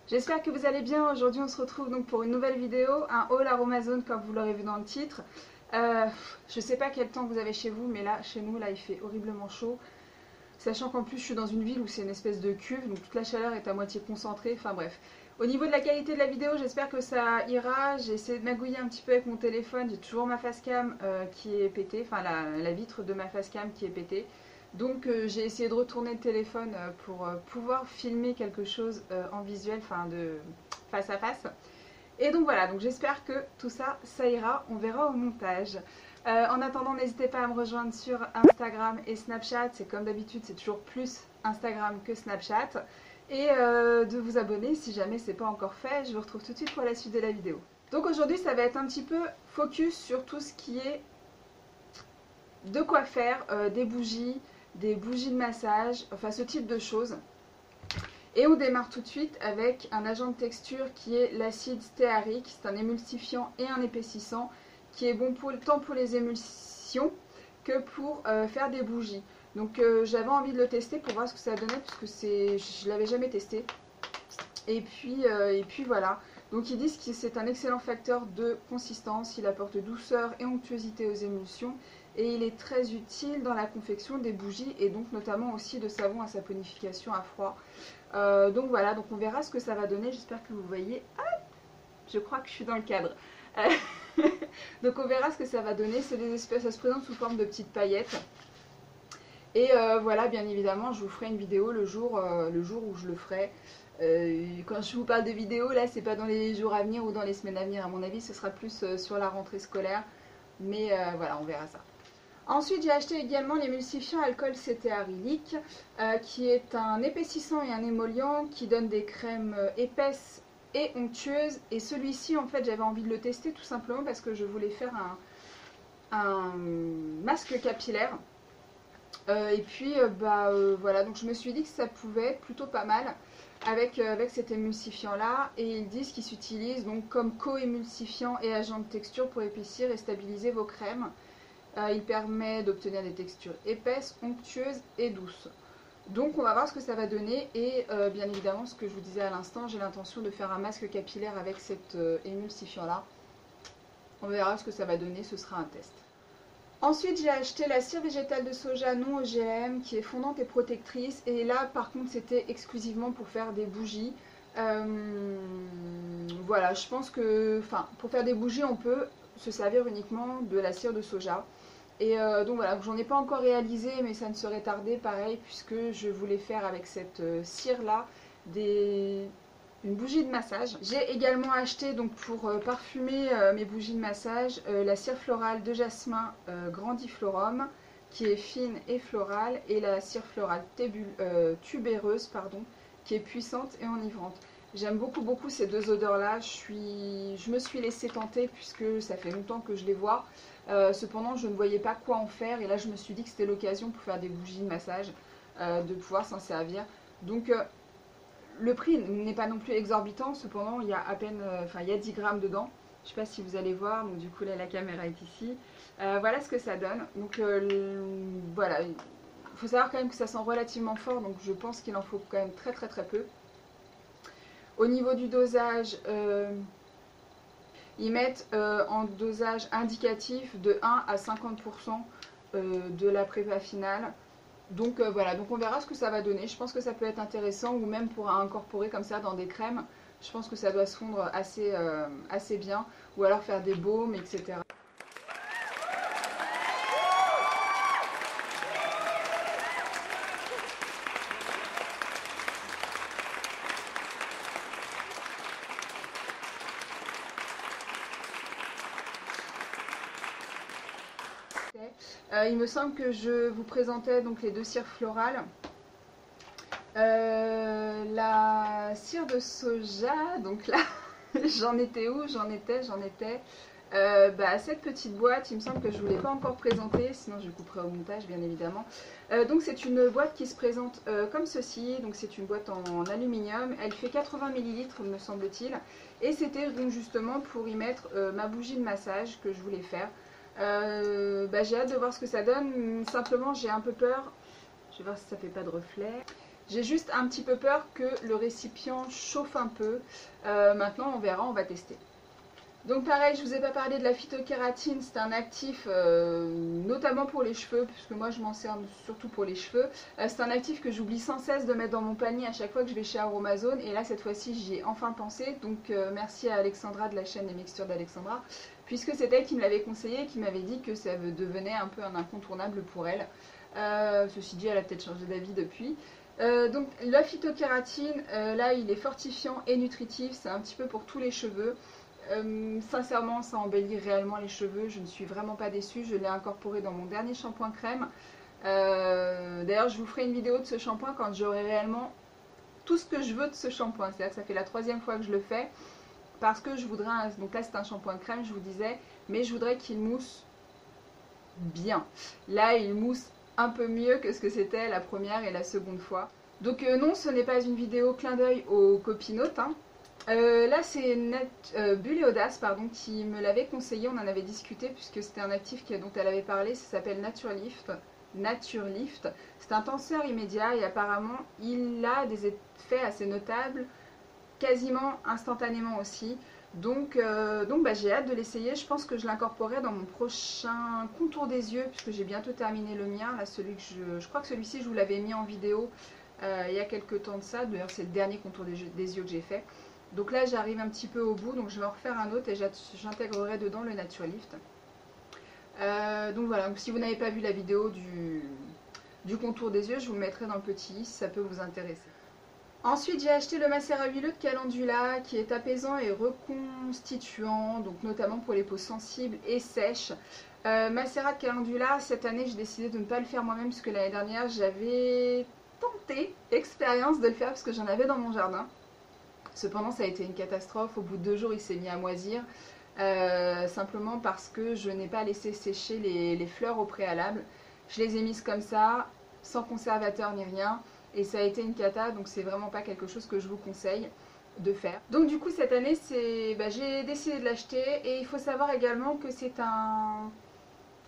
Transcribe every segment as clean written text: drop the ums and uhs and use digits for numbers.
J'espère que vous allez bien. Aujourd'hui on se retrouve donc pour une nouvelle vidéo, un haul Aromazone comme vous l'aurez vu dans le titre. Je sais pas quel temps vous avez chez vous, mais là chez nous là il fait horriblement chaud. Sachant qu'en plus je suis dans une ville où c'est une espèce de cuve, donc toute la chaleur est à moitié concentrée, enfin bref. Au niveau de la qualité de la vidéo, j'espère que ça ira. J'ai essayé de magouiller un petit peu avec mon téléphone, j'ai toujours ma facecam qui est pétée, enfin la vitre de ma facecam qui est pétée. Donc j'ai essayé de retourner le téléphone pour pouvoir filmer quelque chose en visuel, enfin de face à face. Et donc voilà, donc j'espère que tout ça, ça ira, on verra au montage. En attendant, n'hésitez pas à me rejoindre sur Instagram et Snapchat, c'est comme d'habitude, c'est toujours plus Instagram que Snapchat. Et de vous abonner si jamais c'est pas encore fait. Je vous retrouve tout de suite pour la suite de la vidéo. Donc aujourd'hui, ça va être un petit peu focus sur tout ce qui est de quoi faire, des bougies de massage, enfin ce type de choses. Et on démarre tout de suite avec un agent de texture qui est l'acide stéarique. C'est un émulsifiant et un épaississant qui est bon tant pour les émulsions que pour faire des bougies. Donc j'avais envie de le tester pour voir ce que ça donnait puisque je l'avais jamais testé. Et puis voilà. Donc ils disent que c'est un excellent facteur de consistance, il apporte douceur et onctuosité aux émulsions et il est très utile dans la confection des bougies et donc notamment aussi de savon à saponification à froid. Donc voilà, donc on verra ce que ça va donner, j'espère que vous voyez. Ah, je crois que je suis dans le cadre. Donc on verra ce que ça va donner, c'est des espèces, ça se présente sous forme de petites paillettes. Et voilà, bien évidemment, je vous ferai une vidéo le jour où je le ferai. Quand je vous parle de vidéo, là, c'est pas dans les jours à venir ou dans les semaines à venir. À mon avis, ce sera plus sur la rentrée scolaire. Mais voilà, on verra ça. Ensuite, j'ai acheté également l'émulsifiant alcool cétéarylique, qui est un épaississant et un émollient qui donne des crèmes épaisses et onctueuses. Et celui-ci, en fait, j'avais envie de le tester tout simplement parce que je voulais faire un masque capillaire. Et puis voilà, donc je me suis dit que ça pouvait être plutôt pas mal avec cet émulsifiant là, et ils disent qu'il s'utilise donc comme co-émulsifiant et agent de texture pour épaissir et stabiliser vos crèmes. Il permet d'obtenir des textures épaisses, onctueuses et douces. Donc on va voir ce que ça va donner et bien évidemment ce que je vous disais à l'instant, j'ai l'intention de faire un masque capillaire avec cet émulsifiant là. On verra ce que ça va donner, ce sera un test. Ensuite, j'ai acheté la cire végétale de soja non OGM qui est fondante et protectrice. Et là, par contre, c'était exclusivement pour faire des bougies. Voilà, je pense que pour faire des bougies, on peut se servir uniquement de la cire de soja. Et donc voilà, j'en ai pas encore réalisé, mais ça ne serait tardé pareil, puisque je voulais faire avec cette cire-là une bougie de massage. J'ai également acheté donc pour parfumer mes bougies de massage la cire florale de jasmin grandiflorum qui est fine et florale, et la cire florale tubéreuse qui est puissante et enivrante. J'aime beaucoup ces deux odeurs là. Je me suis laissée tenter puisque ça fait longtemps que je les vois. Cependant je ne voyais pas quoi en faire et là je me suis dit que c'était l'occasion pour faire des bougies de massage de pouvoir s'en servir. Donc le prix n'est pas non plus exorbitant, cependant il y a à peine, il y a 10 grammes dedans. Je ne sais pas si vous allez voir, donc du coup là la caméra est ici. Voilà ce que ça donne. Donc voilà, il faut savoir quand même que ça sent relativement fort, donc je pense qu'il en faut quand même très peu. Au niveau du dosage, ils mettent en dosage indicatif de 1 à 50% de la prépa finale. Donc voilà, donc on verra ce que ça va donner. Je pense que ça peut être intéressant, ou même pour incorporer comme ça dans des crèmes. Je pense que ça doit se fondre assez bien, ou alors faire des baumes, etc. Il me semble que je vous présentais donc les deux cires florales. La cire de soja, donc là, j'en étais où? J'en étais. Cette petite boîte, il me semble que je ne vous l'ai pas encore présentée, sinon je couperai au montage bien évidemment. Donc c'est une boîte qui se présente comme ceci, donc c'est une boîte en aluminium, elle fait 80 ml me semble-t-il, et c'était donc justement pour y mettre ma bougie de massage que je voulais faire. J'ai hâte de voir ce que ça donne, simplement j'ai un peu peur, je vais voir si ça fait pas de reflet. J'ai juste un petit peu peur que le récipient chauffe un peu. Maintenant on verra, on va tester. Donc pareil, je ne vous ai pas parlé de la phytokératine, c'est un actif notamment pour les cheveux, puisque moi je m'en sers surtout pour les cheveux. C'est un actif que j'oublie sans cesse de mettre dans mon panier à chaque fois que je vais chez Aromazone, et là cette fois-ci j'y ai enfin pensé, donc merci à Alexandra de la chaîne des mixtures d'Alexandra, puisque c'est elle qui me l'avait conseillé et qui m'avait dit que ça devenait un peu un incontournable pour elle. Ceci dit, elle a peut-être changé d'avis depuis. Donc la phytokératine, là il est fortifiant et nutritif, c'est un petit peu pour tous les cheveux. Sincèrement, ça embellit réellement les cheveux, je ne suis vraiment pas déçue, je l'ai incorporé dans mon dernier shampoing crème. D'ailleurs, je vous ferai une vidéo de ce shampoing quand j'aurai réellement tout ce que je veux de ce shampoing. C'est-à-dire que ça fait la 3e fois que je le fais, parce que je voudrais, donc là c'est un shampoing crème, je vous disais, mais je voudrais qu'il mousse bien. Là, il mousse un peu mieux que ce que c'était la première et la seconde fois. Donc non, ce n'est pas une vidéo clin d'œil aux copinotes, hein. Là c'est Bulle et Audace qui me l'avait conseillé, on en avait discuté puisque c'était un actif dont elle avait parlé, ça s'appelle Naturelift. C'est un tenseur immédiat et apparemment il a des effets assez notables, quasiment instantanément aussi. Donc j'ai hâte de l'essayer, je pense que je l'incorporerai dans mon prochain contour des yeux puisque j'ai bientôt terminé le mien. Là, je crois que celui-ci je vous l'avais mis en vidéo il y a quelques temps de ça, d'ailleurs c'est le dernier contour des yeux que j'ai fait. Donc là j'arrive un petit peu au bout, donc je vais en refaire un autre et j'intégrerai dedans le Naturelift. Donc voilà, donc si vous n'avez pas vu la vidéo du contour des yeux, je vous le mettrai dans le petit i si ça peut vous intéresser. Ensuite j'ai acheté le macérat huileux de Calendula qui est apaisant et reconstituant, donc notamment pour les peaux sensibles et sèches. Macérat de Calendula, cette année j'ai décidé de ne pas le faire moi-même puisque l'année dernière j'avais tenté l'expérience de le faire parce que j'en avais dans mon jardin. Cependant ça a été une catastrophe, au bout de 2 jours il s'est mis à moisir, simplement parce que je n'ai pas laissé sécher les fleurs au préalable. Je les ai mises comme ça, sans conservateur ni rien, et ça a été une cata, donc c'est vraiment pas quelque chose que je vous conseille de faire. Donc du coup cette année j'ai décidé de l'acheter, et il faut savoir également que c'est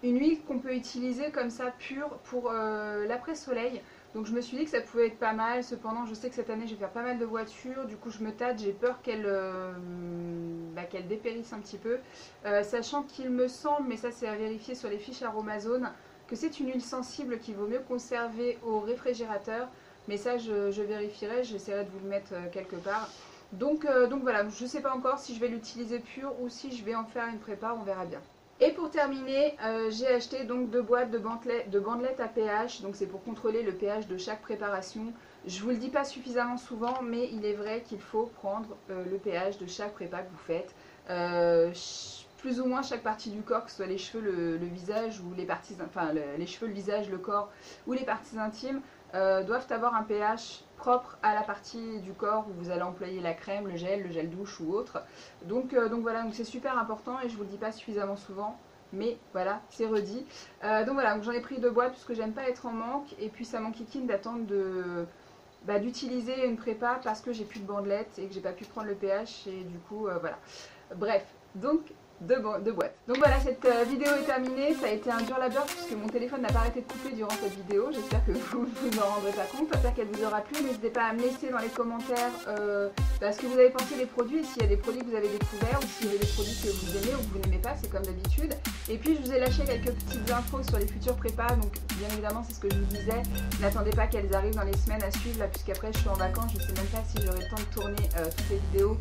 une huile qu'on peut utiliser comme ça pure pour l'après-soleil. Donc je me suis dit que ça pouvait être pas mal, cependant je sais que cette année je vais faire pas mal de voitures, du coup je me tâte, j'ai peur qu'elle dépérisse un petit peu. Sachant qu'il me semble, mais ça c'est à vérifier sur les fiches Aromazone, que c'est une huile sensible qu'il vaut mieux conserver au réfrigérateur. Mais ça je vérifierai, j'essaierai de vous le mettre quelque part. Donc voilà, je ne sais pas encore si je vais l'utiliser pure ou si je vais en faire une prépa, on verra bien. Et pour terminer, j'ai acheté donc 2 boîtes de bandelettes à pH, donc c'est pour contrôler le pH de chaque préparation. Je vous le dis pas suffisamment souvent, mais il est vrai qu'il faut prendre le pH de chaque prépa que vous faites. Plus ou moins chaque partie du corps, que ce soit les cheveux, le visage ou les parties, enfin les cheveux, le visage, le corps ou les parties intimes, doivent avoir un pH propre à la partie du corps où vous allez employer la crème, le gel douche ou autre. Donc voilà, donc c'est super important et je vous le dis pas suffisamment souvent, mais voilà, c'est redit. Donc voilà, donc j'en ai pris 2 boîtes puisque j'aime pas être en manque, et puis ça m'enquiquine d'attendre d'utiliser une prépa parce que j'ai plus de bandelettes et que j'ai pas pu prendre le pH, et du coup voilà. Bref, donc 2 boîtes. Donc voilà, cette vidéo est terminée. Ça a été un dur labeur puisque mon téléphone n'a pas arrêté de couper durant cette vidéo. J'espère que vous ne vous en rendrez pas compte. J'espère qu'elle vous aura plu. N'hésitez pas à me laisser dans les commentaires ce que vous avez pensé des produits, et s'il y a des produits que vous avez découverts, ou s'il y a des produits que vous aimez ou que vous n'aimez pas, c'est comme d'habitude. Et puis je vous ai lâché quelques petites infos sur les futures prépas. Donc bien évidemment, c'est ce que je vous disais. N'attendez pas qu'elles arrivent dans les semaines à suivre là, puisqu'après je suis en vacances. Je ne sais même pas si j'aurai le temps de tourner toutes les vidéos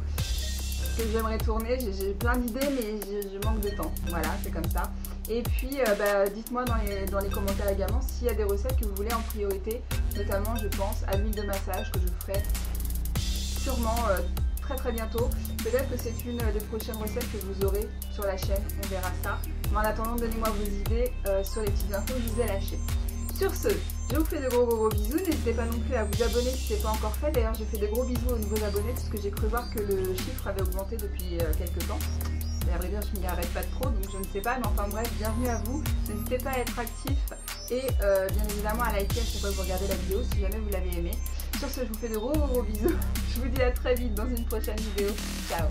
que j'aimerais tourner. J'ai plein d'idées, mais je manque de temps. Voilà, c'est comme ça. Et puis dites-moi dans les commentaires également s'il y a des recettes que vous voulez en priorité, notamment je pense à l'huile de massage que je ferai sûrement très bientôt. Peut-être que c'est une des prochaines recettes que vous aurez sur la chaîne, on verra ça. Mais en attendant, donnez-moi vos idées sur les petites infos que je vous ai lâchées. Sur ce, je vous fais de gros bisous. N'hésitez pas non plus à vous abonner si ce n'est pas encore fait. D'ailleurs, je fais de gros bisous aux nouveaux abonnés puisque j'ai cru voir que le chiffre avait augmenté depuis quelques temps. Et à vrai dire, je m'y arrête pas trop, donc je ne sais pas. Mais enfin bref, bienvenue à vous. N'hésitez pas à être actif et bien évidemment à liker à chaque fois que vous regardez la vidéo si jamais vous l'avez aimé. Sur ce, je vous fais de gros bisous. Je vous dis à très vite dans une prochaine vidéo. Ciao!